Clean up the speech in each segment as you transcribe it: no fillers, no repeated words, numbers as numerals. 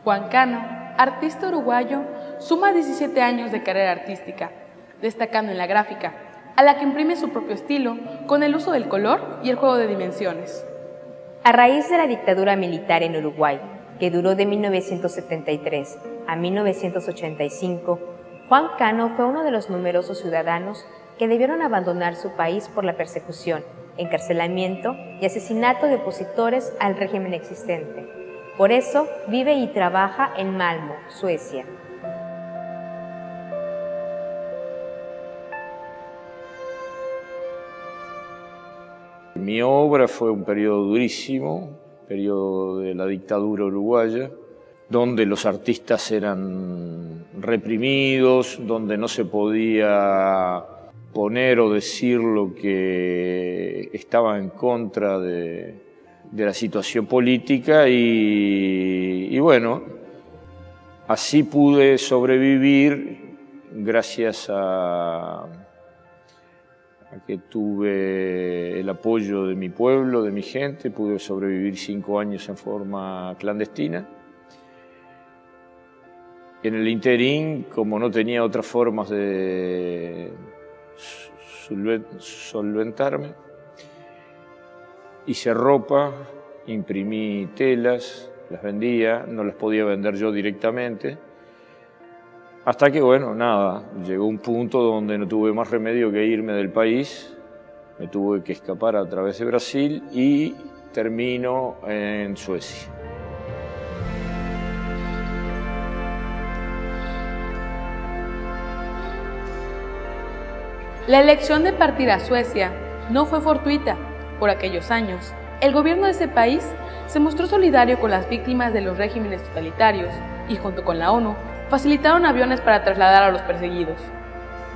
Juan Cano, artista uruguayo, suma 17 años de carrera artística, destacando en la gráfica, a la que imprime su propio estilo con el uso del color y el juego de dimensiones. A raíz de la dictadura militar en Uruguay, que duró de 1973 a 1985, Juan Cano fue uno de los numerosos ciudadanos que debieron abandonar su país por la persecución, encarcelamiento y asesinato de opositores al régimen existente. Por eso vive y trabaja en Malmö, Suecia. Mi obra fue un periodo durísimo, periodo de la dictadura uruguaya, donde los artistas eran reprimidos, donde no se podía poner o decir lo que estaba en contra de la situación política y bueno, así pude sobrevivir gracias a que tuve el apoyo de mi pueblo, de mi gente. Pude sobrevivir 5 años en forma clandestina. En el interín, como no tenía otras formas de solventarme, hice ropa, imprimí telas, las vendía, no las podía vender yo directamente, hasta que, bueno, nada, llegó un punto donde no tuve más remedio que irme del país, me tuve que escapar a través de Brasil y termino en Suecia. La elección de partir a Suecia no fue fortuita. Por aquellos años, el gobierno de ese país se mostró solidario con las víctimas de los regímenes totalitarios y, junto con la ONU, facilitaron aviones para trasladar a los perseguidos.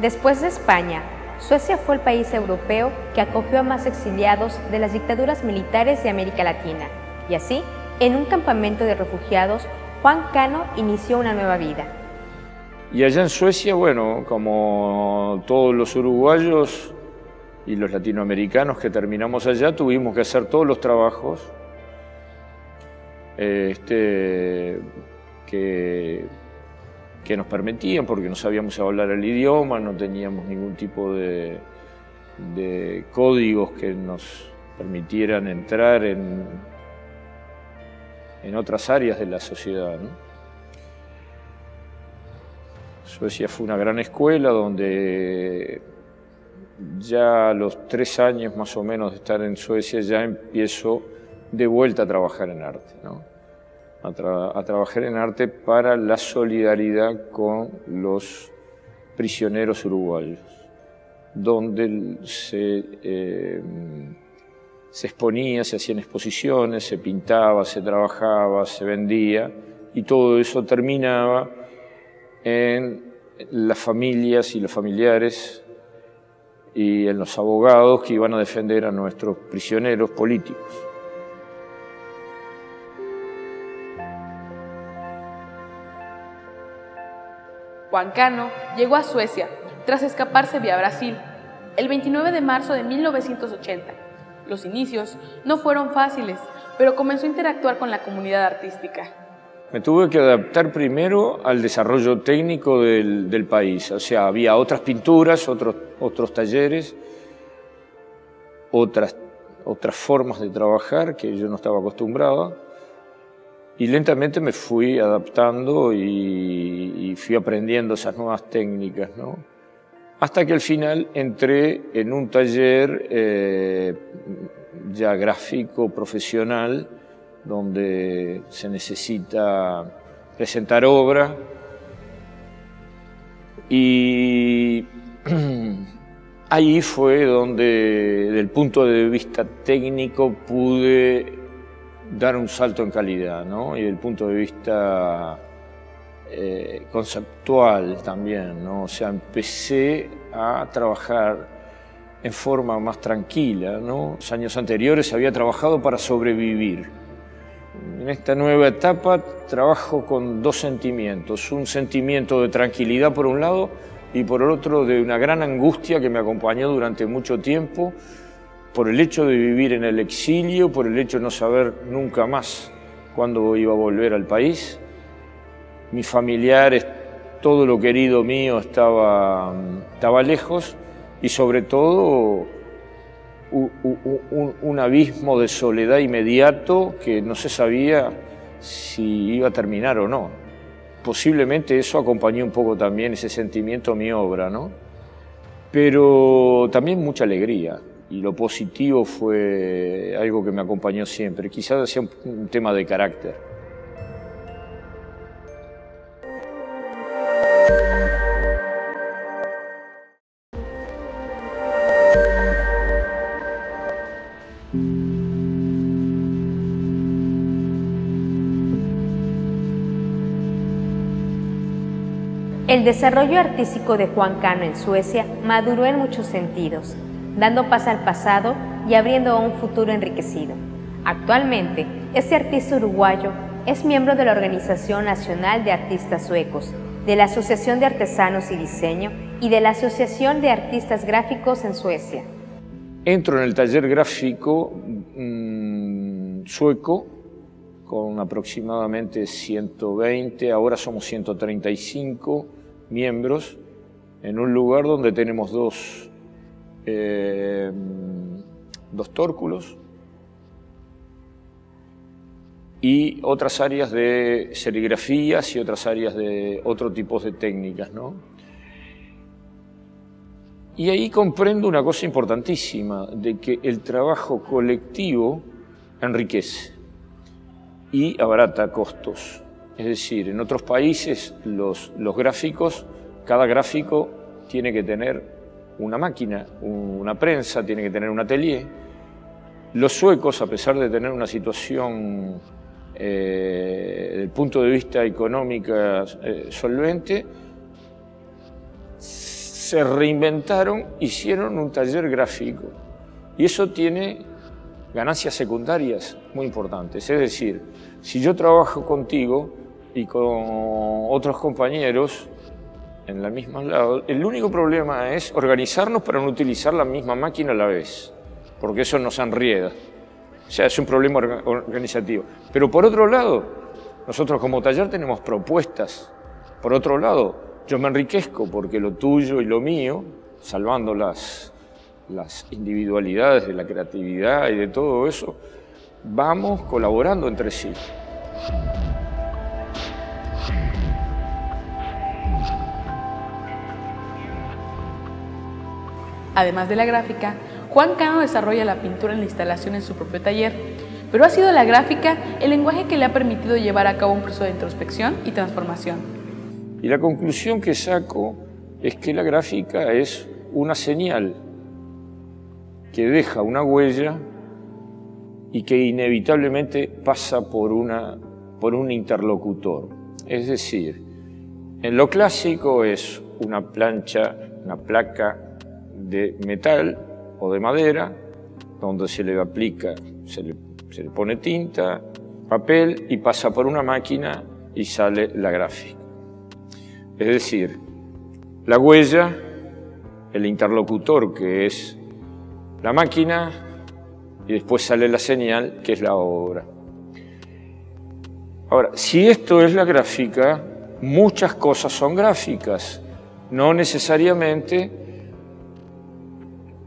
Después de España, Suecia fue el país europeo que acogió a más exiliados de las dictaduras militares de América Latina. Y así, en un campamento de refugiados, Juan Cano inició una nueva vida. Y allá en Suecia, bueno, como todos los uruguayos y los latinoamericanos que terminamos allá, tuvimos que hacer todos los trabajos que nos permitían, porque no sabíamos hablar el idioma, no teníamos ningún tipo de códigos que nos permitieran entrar en otras áreas de la sociedad, ¿no? Suecia fue una gran escuela donde ya a los 3 años más o menos de estar en Suecia ya empiezo de vuelta a trabajar en arte, ¿no? A trabajar en arte para la solidaridad con los prisioneros uruguayos, donde se exponía, se hacían exposiciones, se pintaba, se trabajaba, se vendía, y todo eso terminaba en las familias y los familiares y en los abogados que iban a defender a nuestros prisioneros políticos. Juan Cano llegó a Suecia tras escaparse vía Brasil el 29 de marzo de 1980. Los inicios no fueron fáciles, pero comenzó a interactuar con la comunidad artística. Me tuve que adaptar primero al desarrollo técnico del país. O sea, había otras pinturas, otros talleres, otras formas de trabajar que yo no estaba acostumbrado. Y lentamente me fui adaptando y fui aprendiendo esas nuevas técnicas, ¿no? Hasta que al final entré en un taller ya gráfico, profesional, donde se necesita presentar obra, y ahí fue donde, desde el punto de vista técnico, pude dar un salto en calidad, ¿no? Y desde el punto de vista conceptual también, ¿no? O sea, empecé a trabajar en forma más tranquila, ¿no? Los años anteriores había trabajado para sobrevivir. En esta nueva etapa trabajo con 2 sentimientos, un sentimiento de tranquilidad por un lado y por el otro de una gran angustia que me acompañó durante mucho tiempo por el hecho de vivir en el exilio, por el hecho de no saber nunca más cuándo iba a volver al país mis familiares, todo lo querido mío estaba lejos y sobre todo un abismo de soledad inmediato que no se sabía si iba a terminar o no. Posiblemente eso acompañó un poco también ese sentimiento a mi obra, ¿no? Pero también mucha alegría, y lo positivo fue algo que me acompañó siempre, quizás sea un tema de carácter. El desarrollo artístico de Juan Cano en Suecia maduró en muchos sentidos, dando paso al pasado y abriendo a un futuro enriquecido. Actualmente, este artista uruguayo es miembro de la Organización Nacional de Artistas Suecos, de la Asociación de Artesanos y Diseño y de la Asociación de Artistas Gráficos en Suecia. Entro en el taller gráfico sueco con aproximadamente 120, ahora somos 135 miembros, en un lugar donde tenemos dos tórculos y otras áreas de serigrafías y otras áreas de otro tipo de técnicas, ¿no? Y ahí comprendo una cosa importantísima, de que el trabajo colectivo enriquece y abarata costos. Es decir, en otros países los gráficos, cada gráfico tiene que tener una máquina, una prensa, tiene que tener un atelier. Los suecos, a pesar de tener una situación desde el punto de vista económico solvente, se reinventaron, hicieron un taller gráfico. Y eso tiene ganancias secundarias muy importantes. Es decir, si yo trabajo contigo y con otros compañeros en la misma lado, el único problema es organizarnos para no utilizar la misma máquina a la vez, porque eso nos enrieda. O sea, es un problema organizativo. Pero por otro lado, nosotros como taller tenemos propuestas. Por otro lado, yo me enriquezco porque lo tuyo y lo mío, salvando las individualidades de la creatividad y de todo eso, vamos colaborando entre sí. Además de la gráfica, Juan Cano desarrolla la pintura en la instalación en su propio taller, pero ha sido la gráfica el lenguaje que le ha permitido llevar a cabo un proceso de introspección y transformación. Y la conclusión que saco es que la gráfica es una señal que deja una huella y que inevitablemente pasa por un interlocutor. Es decir, en lo clásico es una plancha, una placa de metal o de madera, donde se le aplica, se le pone tinta, papel y pasa por una máquina y sale la gráfica. Es decir, la huella, el interlocutor que es la máquina y después sale la señal que es la obra. Ahora, si esto es la gráfica, muchas cosas son gráficas, no necesariamente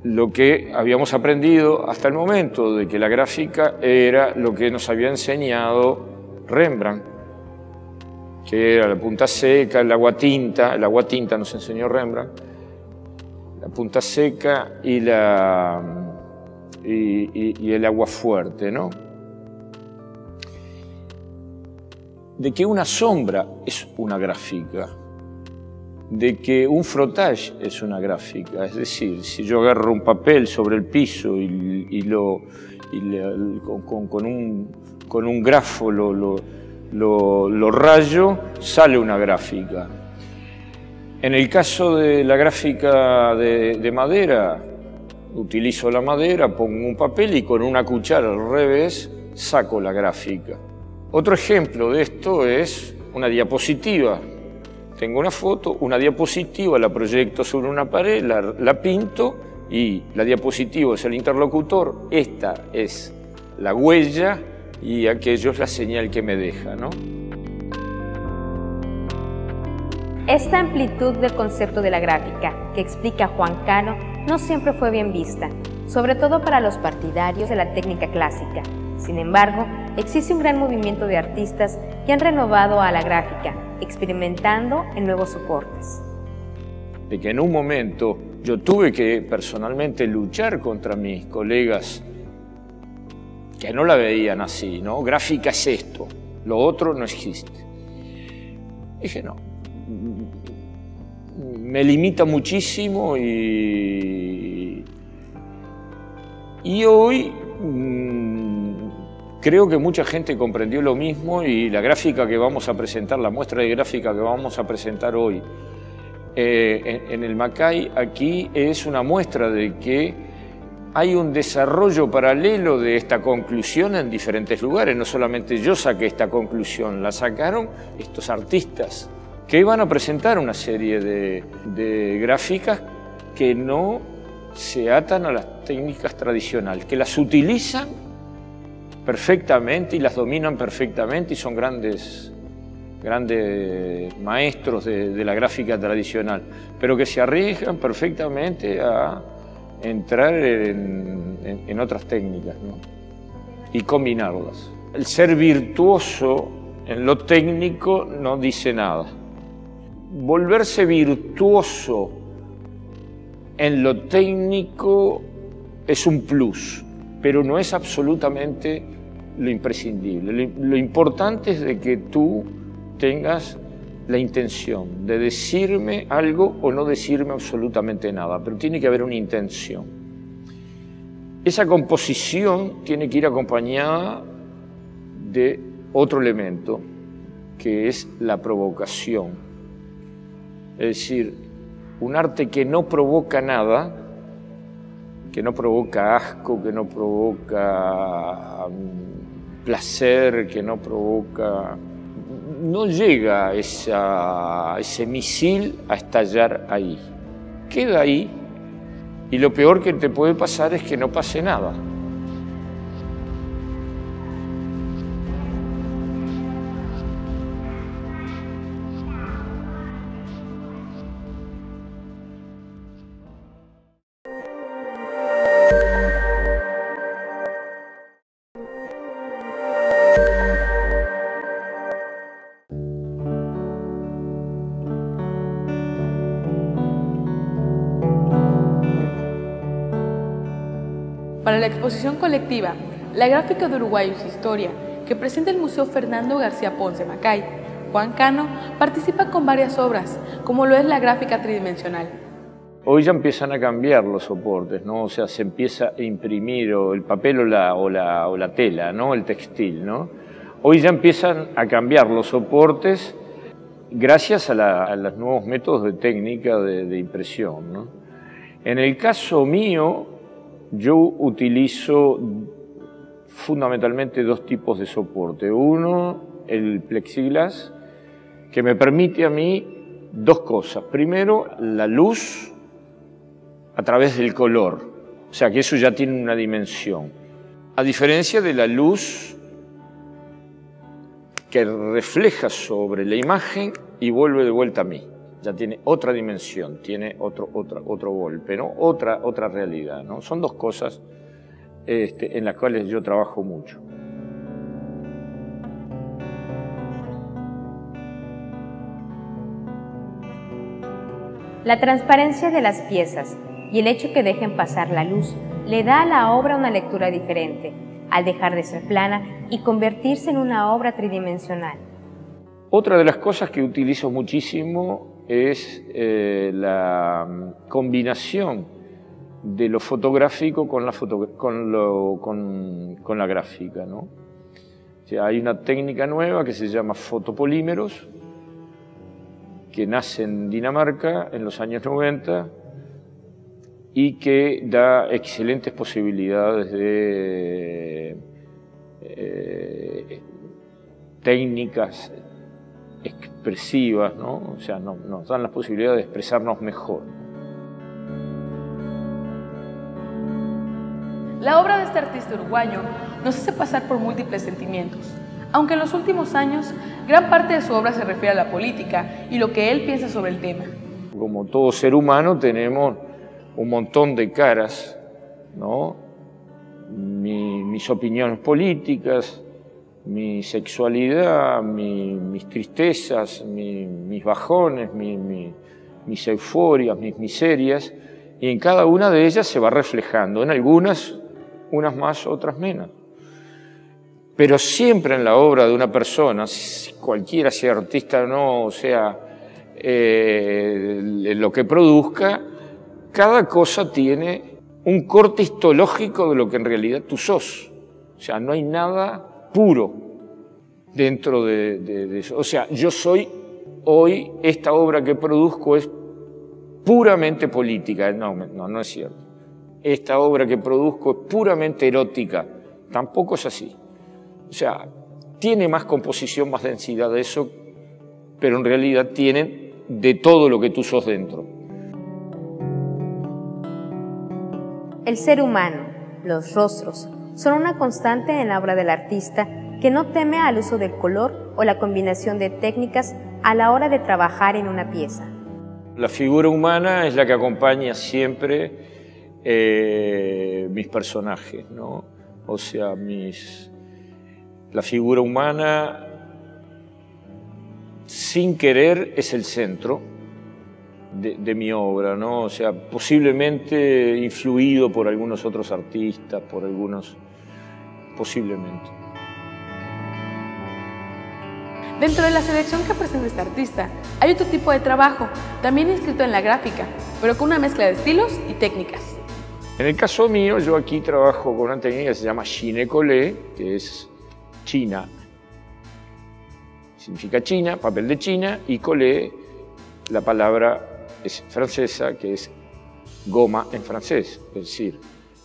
lo que habíamos aprendido hasta el momento, de que la gráfica era lo que nos había enseñado Rembrandt, que era la punta seca, el agua tinta nos enseñó Rembrandt, la punta seca y el agua fuerte, ¿no? De que una sombra es una gráfica, de que un frottage es una gráfica, es decir, si yo agarro un papel sobre el piso con un grafo lo rayo, sale una gráfica. En el caso de la gráfica de madera, utilizo la madera, pongo un papel y con una cuchara al revés saco la gráfica. Otro ejemplo de esto es una diapositiva. Tengo una foto, una diapositiva, la proyecto sobre una pared, la pinto y la diapositiva es el interlocutor, esta es la huella y aquello es la señal que me deja, ¿no? Esta amplitud del concepto de la gráfica que explica Juan Cano no siempre fue bien vista, sobre todo para los partidarios de la técnica clásica. Sin embargo, existe un gran movimiento de artistas que han renovado a la gráfica, experimentando en nuevos soportes. De que en un momento yo tuve que personalmente luchar contra mis colegas que no la veían así, ¿no? Gráfica es esto, lo otro no existe. Dije, no, me limita muchísimo y hoy creo que mucha gente comprendió lo mismo y la gráfica que vamos a presentar, la muestra de gráfica que vamos a presentar hoy en el Macay, aquí es una muestra de que hay un desarrollo paralelo de esta conclusión en diferentes lugares. No solamente yo saqué esta conclusión, la sacaron estos artistas que iban a presentar una serie de gráficas que no se atan a las técnicas tradicionales, que las utilizan perfectamente y las dominan perfectamente y son grandes maestros de la gráfica tradicional, pero que se arriesgan perfectamente a entrar en otras técnicas, ¿no? Y combinarlas. El ser virtuoso en lo técnico no dice nada. Volverse virtuoso en lo técnico es un plus, pero no es absolutamente lo imprescindible. Lo importante es de que tú tengas la intención de decirme algo o no decirme absolutamente nada, pero tiene que haber una intención. Esa composición tiene que ir acompañada de otro elemento, que es la provocación. Es decir, un arte que no provoca nada, que no provoca asco, que no provoca placer, que no provoca... no llega ese misil a estallar ahí. Queda ahí y lo peor que te puede pasar es que no pase nada. Para la exposición colectiva La gráfica de Uruguay y su historia, que presenta el Museo Fernando García Ponce Macay, Juan Cano participa con varias obras, como lo es la gráfica tridimensional. Hoy ya empiezan a cambiar los soportes, ¿no? O sea, se empieza a imprimir o el papel o la tela, ¿no? El textil, ¿no? Hoy ya empiezan a cambiar los soportes gracias a los nuevos métodos de técnica de impresión, ¿no? En el caso mío, yo utilizo fundamentalmente dos tipos de soporte. Uno, el plexiglas, que me permite a mí dos cosas. Primero, la luz a través del color, o sea que eso ya tiene una dimensión. A diferencia de la luz que refleja sobre la imagen y vuelve de vuelta a mí. Ya tiene otra dimensión, tiene otro golpe, ¿no? Otra realidad, ¿no? Son dos cosas en las cuales yo trabajo mucho. La transparencia de las piezas y el hecho que dejen pasar la luz le da a la obra una lectura diferente, al dejar de ser plana y convertirse en una obra tridimensional. Otra de las cosas que utilizo muchísimo es la combinación de lo fotográfico con la gráfica, ¿no? O sea, hay una técnica nueva que se llama fotopolímeros, que nace en Dinamarca en los años 90 y que da excelentes posibilidades de técnicas expresivas, ¿no? O sea, nos dan la posibilidad de expresarnos mejor. La obra de este artista uruguayo nos hace pasar por múltiples sentimientos. aunque en los últimos años gran parte de su obra se refiere a la política y lo que él piensa sobre el tema. Como todo ser humano tenemos un montón de caras, ¿no? Mis opiniones políticas, mi sexualidad, mis tristezas, mis bajones, mis euforias, mis miserias, y en cada una de ellas se va reflejando, en algunas, unas más, otras menos. Pero siempre en la obra de una persona, cualquiera sea artista o no, o sea, lo que produzca, cada cosa tiene un corte histológico de lo que en realidad tú sos. O sea, no hay nada puro dentro de eso. O sea, yo soy hoy, esta obra que produzco es puramente política. No es cierto. Esta obra que produzco es puramente erótica. Tampoco es así. O sea, tiene más composición, más densidad de eso, pero en realidad tiene de todo lo que tú sos dentro. El ser humano, los rostros, son una constante en la obra del artista que no teme al uso del color o la combinación de técnicas a la hora de trabajar en una pieza. La figura humana es la que acompaña siempre mis personajes, ¿no? O sea, la figura humana, sin querer, es el centro de mi obra, ¿no? O sea, posiblemente influido por algunos otros artistas, por algunos, posiblemente. Dentro de la selección que presenta este artista, hay otro tipo de trabajo, también inscrito en la gráfica, pero con una mezcla de estilos y técnicas. En el caso mío, yo aquí trabajo con una técnica que se llama chine-collé, que es China, significa China, papel de China, y collé, la palabra es francesa, que es goma en francés. Es decir,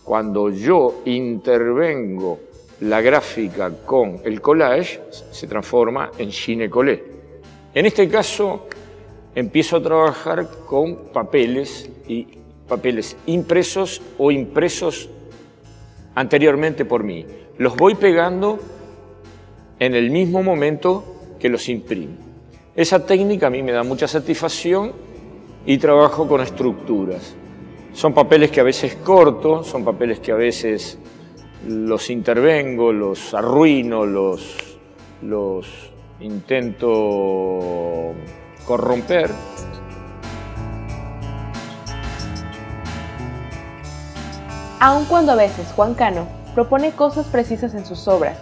cuando yo intervengo la gráfica con el collage, se transforma en chine-collé. En este caso, empiezo a trabajar con papeles impresos o impresos anteriormente por mí. Los voy pegando en el mismo momento que los imprimo. Esa técnica a mí me da mucha satisfacción y trabajo con estructuras. Son papeles que a veces corto, son papeles que a veces los intervengo, los arruino, los intento corromper. Aun cuando a veces Juan Cano propone cosas precisas en sus obras,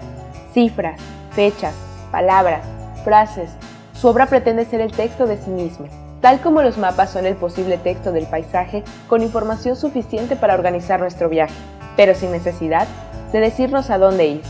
cifras, fechas, palabras, frases, su obra pretende ser el texto de sí mismo, tal como los mapas son el posible texto del paisaje con información suficiente para organizar nuestro viaje, pero sin necesidad de decirnos a dónde ir.